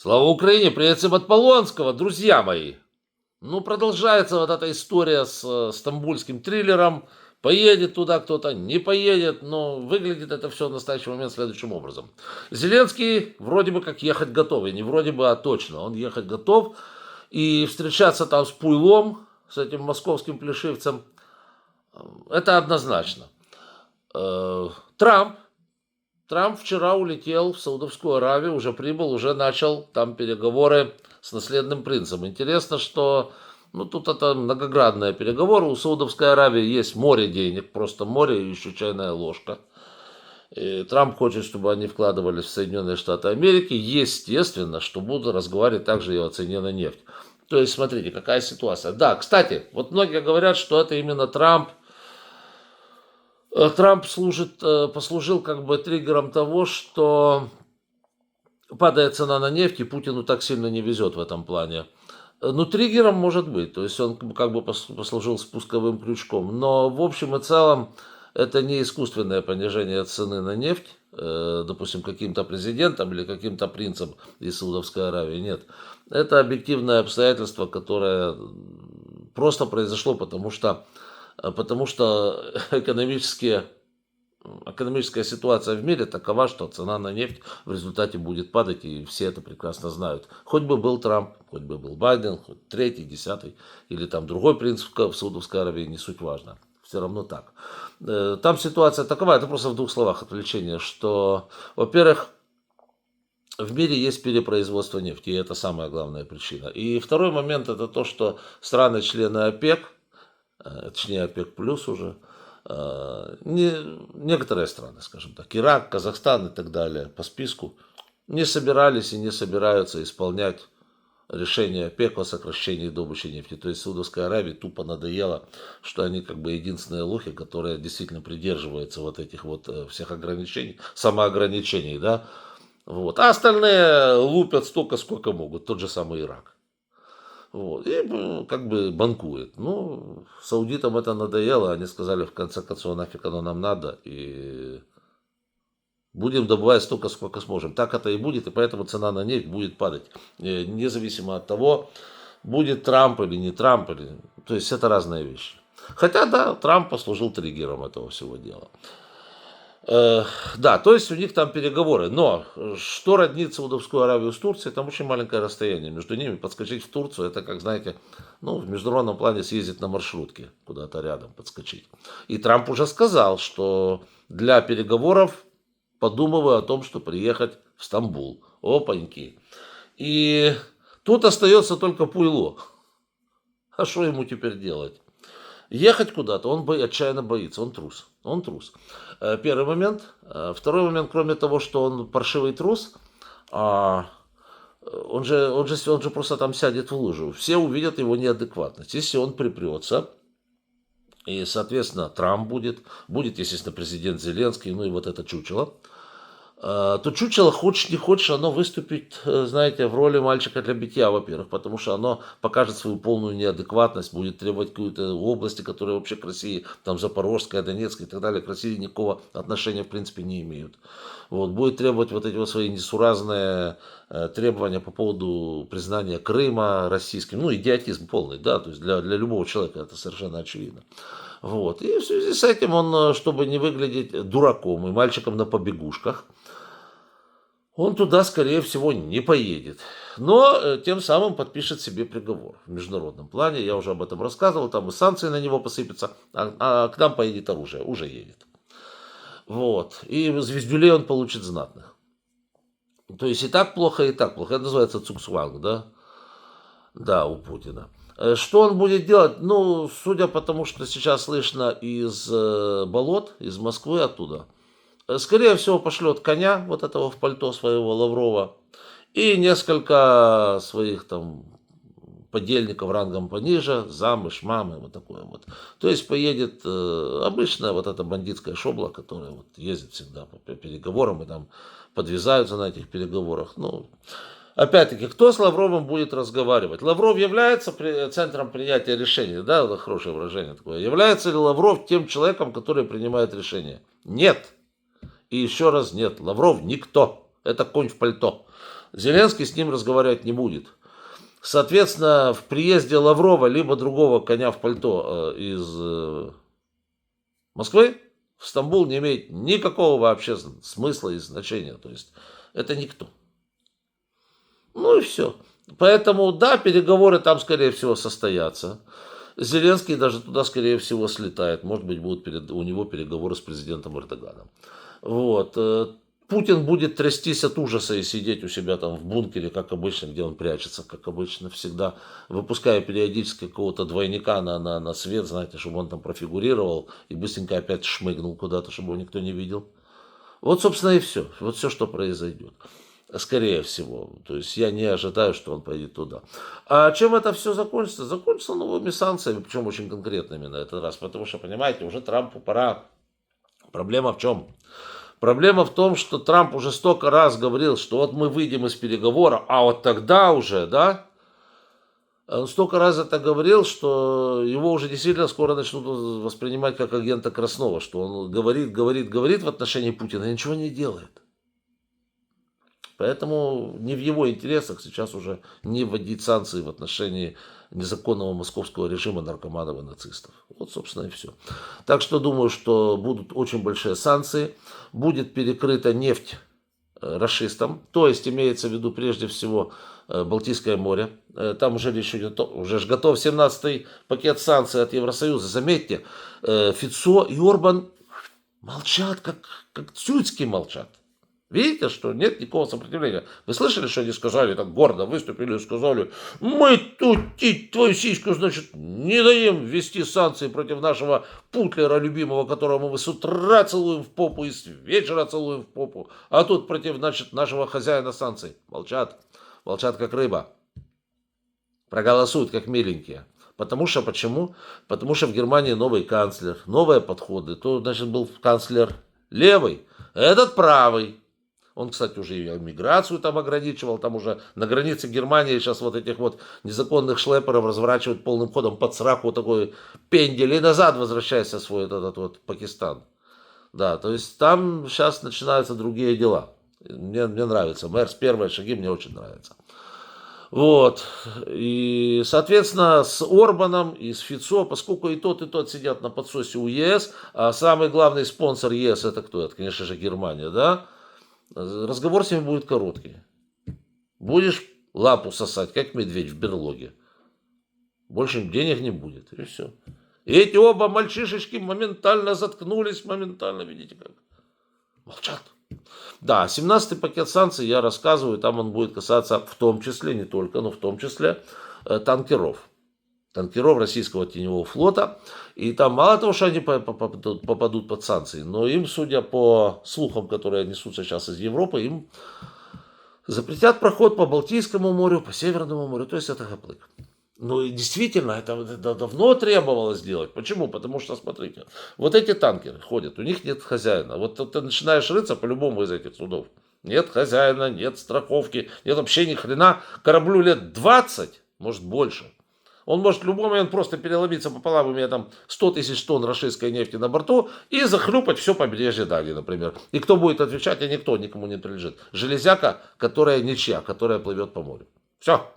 Слава Украине! Привет всем от Полонского, друзья мои! Ну, продолжается вот эта история с стамбульским триллером. Поедет туда кто-то, не поедет, но выглядит это все в настоящий момент следующим образом. Зеленский вроде бы как ехать готов, и не вроде бы, а точно, он ехать готов. И встречаться там с Пуйлом, с этим московским плешивцем, это однозначно. Э, Трамп Трамп вчера улетел в Саудовскую Аравию, уже прибыл, уже начал там переговоры с наследным принцем. Интересно, что ну, тут это многогранные переговоры. У Саудовской Аравии есть море денег, просто море и еще чайная ложка. И Трамп хочет, чтобы они вкладывались в Соединенные Штаты Америки. Естественно, что будут разговаривать также и о цене на нефть. То есть, смотрите, какая ситуация. Да, кстати, вот многие говорят, что это именно Трамп послужил как бы триггером того, что падает цена на нефть, и Путину так сильно не везет в этом плане. Ну, триггером может быть, то есть он как бы послужил спусковым крючком. Но в общем и целом это не искусственное понижение цены на нефть, допустим, каким-то президентом или каким-то принцем из Саудовской Аравии. Нет. Это объективное обстоятельство, которое просто произошло, потому что экономическая ситуация в мире такова, что цена на нефть в результате будет падать, и все это прекрасно знают. Хоть бы был Трамп, хоть бы был Байден, хоть третий, десятый, или там другой принц в Саудовской Аравии, не суть важно. Все равно так. Там ситуация такова, это просто в двух словах отвлечение, что, во-первых, в мире есть перепроизводство нефти, и это самая главная причина. И второй момент это то, что страны-члены ОПЕК, точнее ОПЕК плюс уже, некоторые страны, скажем так, Ирак, Казахстан и так далее по списку, не собирались и не собираются исполнять решение ОПЕК о сокращении добычи нефти. То есть Саудовской Аравии тупо надоело, что они как бы единственные лохи, которые действительно придерживаются вот этих вот всех ограничений, самоограничений, да, вот. А остальные лупят столько, сколько могут, тот же самый Ирак. Вот. И как бы банкует. Ну, саудитам это надоело. Они сказали, в конце концов, нафиг оно нам надо. И будем добывать столько, сколько сможем. Так это и будет. И поэтому цена на нефть будет падать. Независимо от того, будет Трамп или не Трамп. То есть это разные вещи. Хотя, да, Трамп послужил триггером этого всего дела. Да, то есть у них там переговоры. Но что роднит Саудовскую Аравию с Турцией, там очень маленькое расстояние между ними. Подскочить в Турцию, это как, знаете, ну, в международном плане съездить на маршрутке куда-то рядом, подскочить. И Трамп уже сказал, что для переговоров подумываю о том, что приехать в Стамбул. Опаньки. И тут остается только Пуйло. А что ему теперь делать? Ехать куда-то, он отчаянно боится, он трус. Он трус. Первый момент. Второй момент, кроме того, что он паршивый трус, он же просто там сядет в лужу. Все увидят его неадекватность. Если он припрется, и, соответственно, Трамп будет, естественно, президент Зеленский, ну и вот это чучело, то чучело, хочешь не хочешь, оно выступит, знаете, в роли мальчика для битья, во-первых, потому что оно покажет свою полную неадекватность, будет требовать какой-то области, которые вообще к России, там Запорожская, Донецкая и так далее, к России никакого отношения в принципе не имеют. Вот, будет требовать вот эти вот свои несуразные требования по поводу признания Крыма российским, ну, идиотизм полный, да, то есть для любого человека это совершенно очевидно. Вот. И в связи с этим он, чтобы не выглядеть дураком и мальчиком на побегушках, он туда, скорее всего, не поедет. Но тем самым подпишет себе приговор в международном плане. Я уже об этом рассказывал. Там и санкции на него посыпятся. А к нам поедет оружие. Уже едет. Вот. И звездюлей он получит знатных. То есть и так плохо, и так плохо. Это называется цуксванг, да? Да, у Путина. Что он будет делать? Ну, судя по тому, что сейчас слышно из болот, из Москвы оттуда, скорее всего, пошлет коня, вот этого в пальто своего Лаврова, и несколько своих там подельников рангом пониже, замы, шмамы, вот такое вот. То есть поедет обычная вот эта бандитская шобла, которая вот ездит всегда по переговорам и там подвязаются на этих переговорах. Ну, опять-таки, кто с Лавровым будет разговаривать? Лавров является центром принятия решений, да, это хорошее выражение такое. Является ли Лавров тем человеком, который принимает решения? Нет. И еще раз нет. Лавров никто. Это конь в пальто. Зеленский с ним разговаривать не будет. Соответственно, в приезде Лаврова, либо другого коня в пальто из Москвы, в Стамбул не имеет никакого вообще смысла и значения. То есть, это никто. Ну и все. Поэтому, да, переговоры там, скорее всего, состоятся. Зеленский даже туда, скорее всего, слетает. Может быть, будут у него переговоры с президентом Эрдоганом. Вот. Путин будет трястись от ужаса и сидеть у себя там в бункере, как обычно, где он прячется, как обычно всегда, выпуская периодически какого-то двойника на свет, знаете, чтобы он там профигурировал и быстренько опять шмыгнул куда-то, чтобы его никто не видел. Вот, собственно, и все. Вот все, что произойдет. Скорее всего. То есть я не ожидаю, что он пойдет туда. А чем это все закончится? Закончится новыми санкциями, причем очень конкретными на этот раз. Потому что, понимаете, уже Трампу пора. Проблема в чем? Проблема в том, что Трамп уже столько раз говорил, что вот мы выйдем из переговора, а вот тогда уже, да, он столько раз это говорил, что его уже действительно скоро начнут воспринимать как агента Краснова, что он говорит в отношении Путина и ничего не делает. Поэтому не в его интересах сейчас уже не вводить санкции в отношении незаконного московского режима наркоманов и нацистов. Вот, собственно, и все. Так что думаю, что будут очень большие санкции. Будет перекрыта нефть рашистам. То есть имеется в виду прежде всего Балтийское море. Там уже речь идет, уже готов 17-й пакет санкций от Евросоюза. Заметьте, Фицо и Орбан молчат, как тюцки молчат. Видите, что нет никакого сопротивления. Вы слышали, что они сказали, так гордо выступили и сказали, мы тут твою сиську, значит, не даем ввести санкции против нашего Путлера любимого, которого мы с утра целуем в попу и с вечера целуем в попу, а тут против, значит, нашего хозяина санкций. Молчат, молчат как рыба. Проголосуют как миленькие. Потому что, почему? Потому что в Германии новый канцлер, новые подходы. То, значит, был канцлер левый, этот правый. Он, кстати, уже и миграцию там ограничивал, там уже на границе Германии сейчас вот этих вот незаконных шлепперов разворачивают полным ходом под сраку вот такой пендель и назад возвращается в свой этот вот Пакистан. Да, то есть там сейчас начинаются другие дела. Мне нравится, мэр с первые шаги мне очень нравятся. Вот, и, соответственно, с Орбаном и с Фицо, поскольку и тот сидят на подсосе у ЕС, а самый главный спонсор ЕС это кто? Это, конечно же, Германия, да? Разговор с ними будет короткий. Будешь лапу сосать, как медведь в берлоге. Больше денег не будет, и все. И эти оба мальчишечки моментально заткнулись, моментально, видите как. Молчат. Да, 17-й пакет санкций я рассказываю, там он будет касаться в том числе, не только, но в том числе танкеров. Танкеров российского теневого флота. И там мало того, что они попадут под санкции, но им, судя по слухам, которые несутся сейчас из Европы, им запретят проход по Балтийскому морю, по Северному морю, то есть это гаплык. Ну и действительно, это давно требовалось сделать. Почему? Потому что, смотрите, вот эти танкеры ходят, у них нет хозяина. Вот ты начинаешь рыться по любому из этих судов. Нет хозяина, нет страховки, нет вообще ни хрена. Кораблю лет 20, может больше. Он может в любой момент просто переломиться пополам, у меня там 100 тысяч тонн рашистской нефти на борту, и захлюпать все побережье Дании, например. И кто будет отвечать, а никто, никому не принадлежит. Железяка, которая ничья, которая плывет по морю. Все.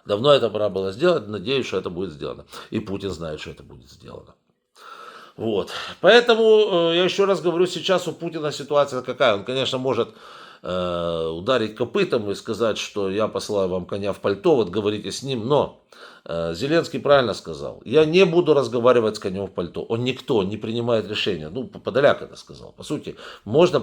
Давно это пора было сделать, надеюсь, что это будет сделано. И Путин знает, что это будет сделано. Вот. Поэтому, я еще раз говорю, сейчас у Путина ситуация какая. Он, конечно, может ударить копытом и сказать, что я посылаю вам коня в пальто, вот говорите с ним, но Зеленский правильно сказал, я не буду разговаривать с конем в пальто, он никто не принимает решения, ну, Подоляк это сказал, по сути, можно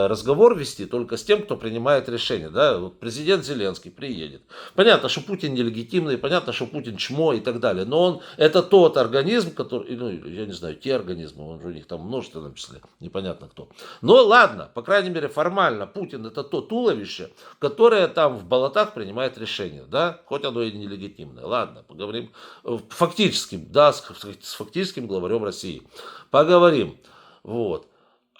разговор вести только с тем, кто принимает решение, да, вот президент Зеленский приедет, понятно, что Путин нелегитимный, понятно, что Путин чмо и так далее, но он, это тот организм, который, ну, я не знаю, те организмы, он же у них там множественном числе, непонятно кто, но ладно, по крайней мере, формально, Путин это то туловище, которое там в болотах принимает решение, да, хоть оно и нелегитимное, ладно, поговорим фактическим, да, с фактическим главарем России, поговорим, вот.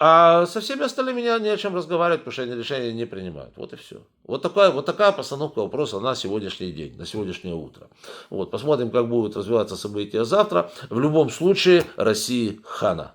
А со всеми остальными не о чем разговаривать, потому что они решения не принимают. Вот и все. Вот такая постановка вопроса на сегодняшний день, на сегодняшнее утро. Вот, посмотрим, как будут развиваться события завтра. В любом случае, России хана.